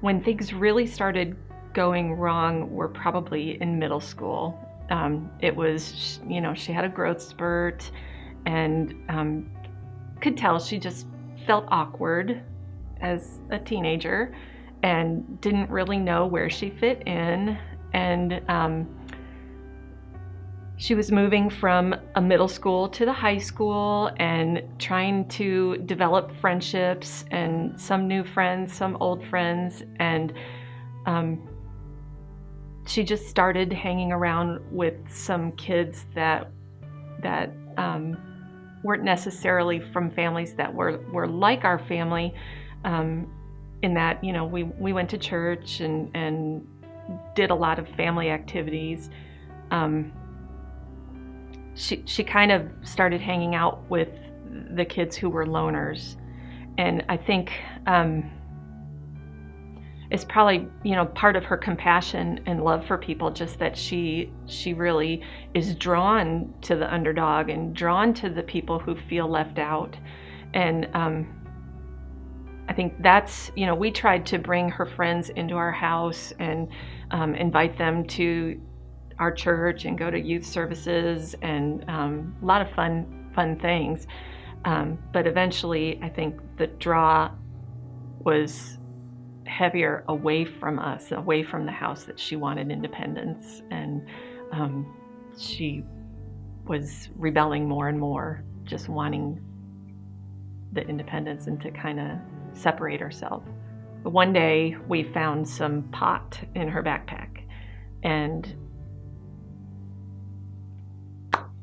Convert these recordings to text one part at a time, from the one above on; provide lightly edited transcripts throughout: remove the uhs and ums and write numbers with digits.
When things really started going wrong were probably in middle school. It was, she had a growth spurt, and could tell she just felt awkward as a teenager and didn't really know where she fit in. And she was moving from a middle school to the high school and trying to develop friendships and some new friends, some old friends. And she just started hanging around with some kids that weren't necessarily from families that were like our family, in that, we went to church and did a lot of family activities. She kind of started hanging out with the kids who were loners. And I think it's probably, part of her compassion and love for people, just that she really is drawn to the underdog and drawn to the people who feel left out. And I think that's, we tried to bring her friends into our house and invite them to our church and go to youth services and a lot of fun things. But eventually, I think the draw was heavier away from us, away from the house, that she wanted independence. And she was rebelling more and more, just wanting the independence and to kind of separate herself. But one day we found some pot in her backpack, and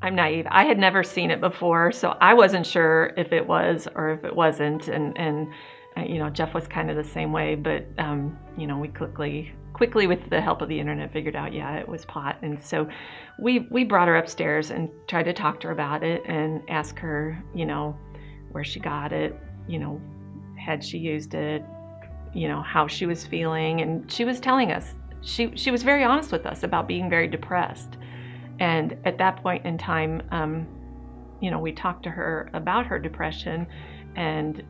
I'm naive. I had never seen it before, so I wasn't sure if it was or if it wasn't. And Jeff was kind of the same way, but we quickly with the help of the internet figured out, yeah, it was pot. And so we brought her upstairs and tried to talk to her about it and ask her, where she got it, had she used it, how she was feeling. And she was telling us, she was very honest with us about being very depressed. And at that point in time, we talked to her about her depression and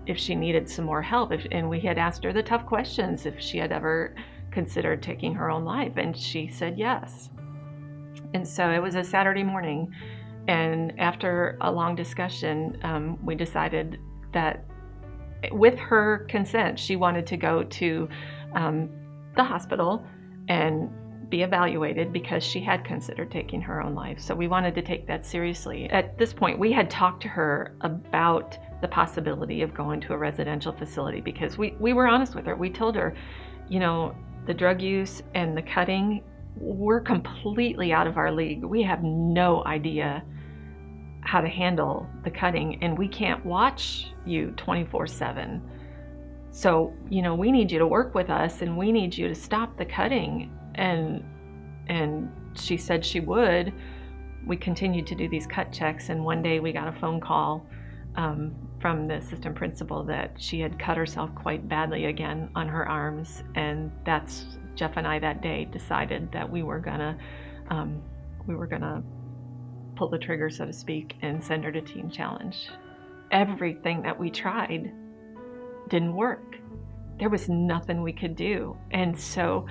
if she needed some more help. And we had asked her the tough questions, if she had ever considered taking her own life. And she said yes. And so it was a Saturday morning. And after a long discussion, we decided that with her consent, she wanted to go to the hospital and be evaluated because she had considered taking her own life. So we wanted to take that seriously. At this point, we had talked to her about the possibility of going to a residential facility because we were honest with her. We told her, the drug use and the cutting, we're completely out of our league. We have no idea how to handle the cutting, and we can't watch you 24/7. So, we need you to work with us, and we need you to stop the cutting. And she said she would. We continued to do these cut checks, and one day we got a phone call from the assistant principal that she had cut herself quite badly again on her arms. And that's Jeff and I that day decided that we were gonna pull the trigger, so to speak, and send her to Teen Challenge. Everything that we tried didn't work. There was nothing we could do. And so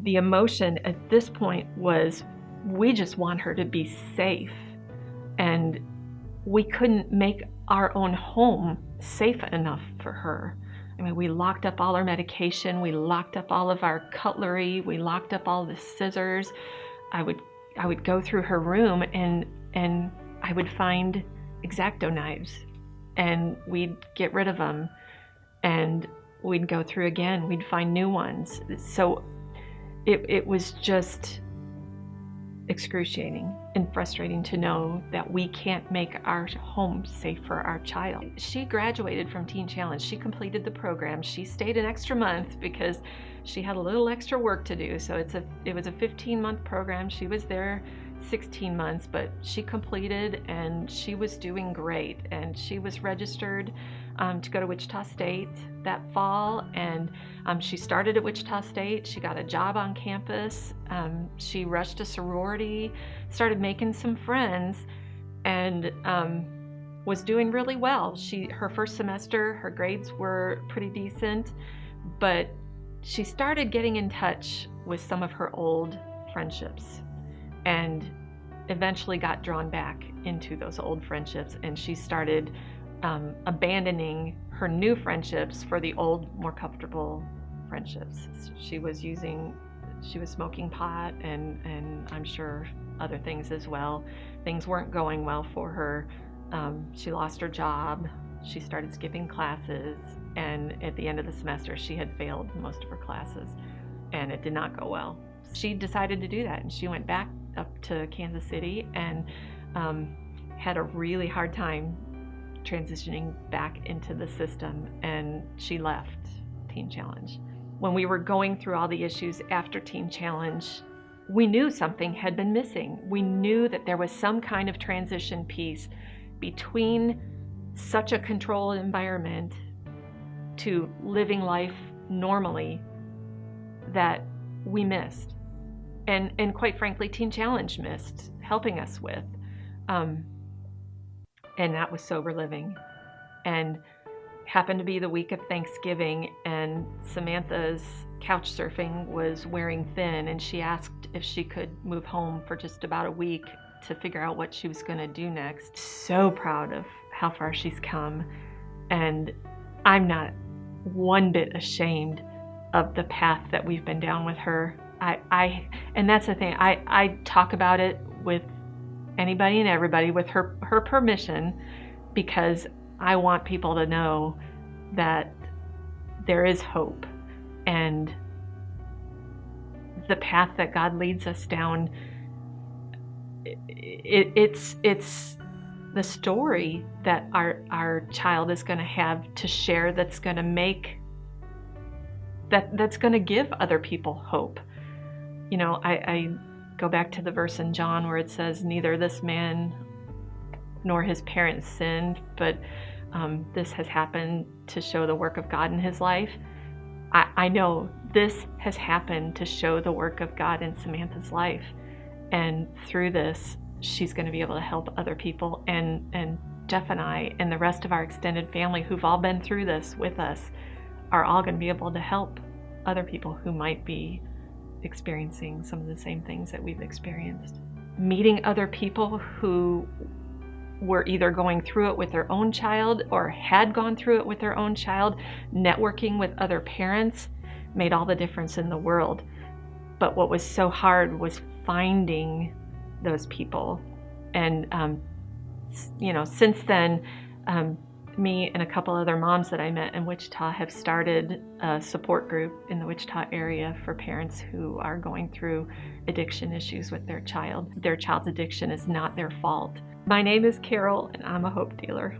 the emotion at this point was, we just want her to be safe. And we couldn't make our own home safe enough for her. I mean, we locked up all our medication, we locked up all of our cutlery, we locked up all the scissors. I would go through her room and I would find X-Acto knives, and we'd get rid of them, and we'd go through again, we'd find new ones. So it was just excruciating and frustrating to know that we can't make our home safe for our child. She graduated from Teen Challenge. She completed the program. She stayed an extra month because she had a little extra work to do. So it was a 15-month program. She was there 16 months, but she completed and she was doing great. And she was registered to go to Wichita State that fall, and she started at Wichita State. She got a job on campus. She rushed a sorority, started making some friends, and was doing really well. Her first semester, her grades were pretty decent, but she started getting in touch with some of her old friendships and eventually got drawn back into those old friendships, and she started abandoning her new friendships for the old, more comfortable friendships. She was smoking pot and I'm sure other things as well. Things weren't going well for her. She lost her job. She started skipping classes, and at the end of the semester she had failed most of her classes, and it did not go well. She decided to do that, and she went back up to Kansas City and had a really hard time transitioning back into the system, and she left Teen Challenge. When we were going through all the issues after Teen Challenge, we knew something had been missing. We knew that there was some kind of transition piece between such a controlled environment to living life normally that we missed. And quite frankly, Teen Challenge missed helping us with. And that was sober living. And happened to be the week of Thanksgiving, and Samantha's couch surfing was wearing thin, and she asked if she could move home for just about a week to figure out what she was going to do next. So proud of how far she's come, and I'm not one bit ashamed of the path that we've been down with her. And that's the thing, I talk about it with anybody and everybody with her permission, because I want people to know that there is hope, and the path that God leads us down, it's the story that our child is going to have to share, that's going to make that's going to give other people hope. You know, I go back to the verse in John where it says, neither this man nor his parents sinned, but this has happened to show the work of God in his life. I know this has happened to show the work of God in Samantha's life. And through this, she's going to be able to help other people. And Jeff and I and the rest of our extended family who've all been through this with us are all going to be able to help other people who might be experiencing some of the same things that we've experienced. Meeting other people who were either going through it with their own child or had gone through it with their own child, networking with other parents made all the difference in the world. But what was so hard was finding those people. And, since then, me and a couple other moms that I met in Wichita have started a support group in the Wichita area for parents who are going through addiction issues with their child. Their child's addiction is not their fault. My name is Carol, and I'm a hope dealer.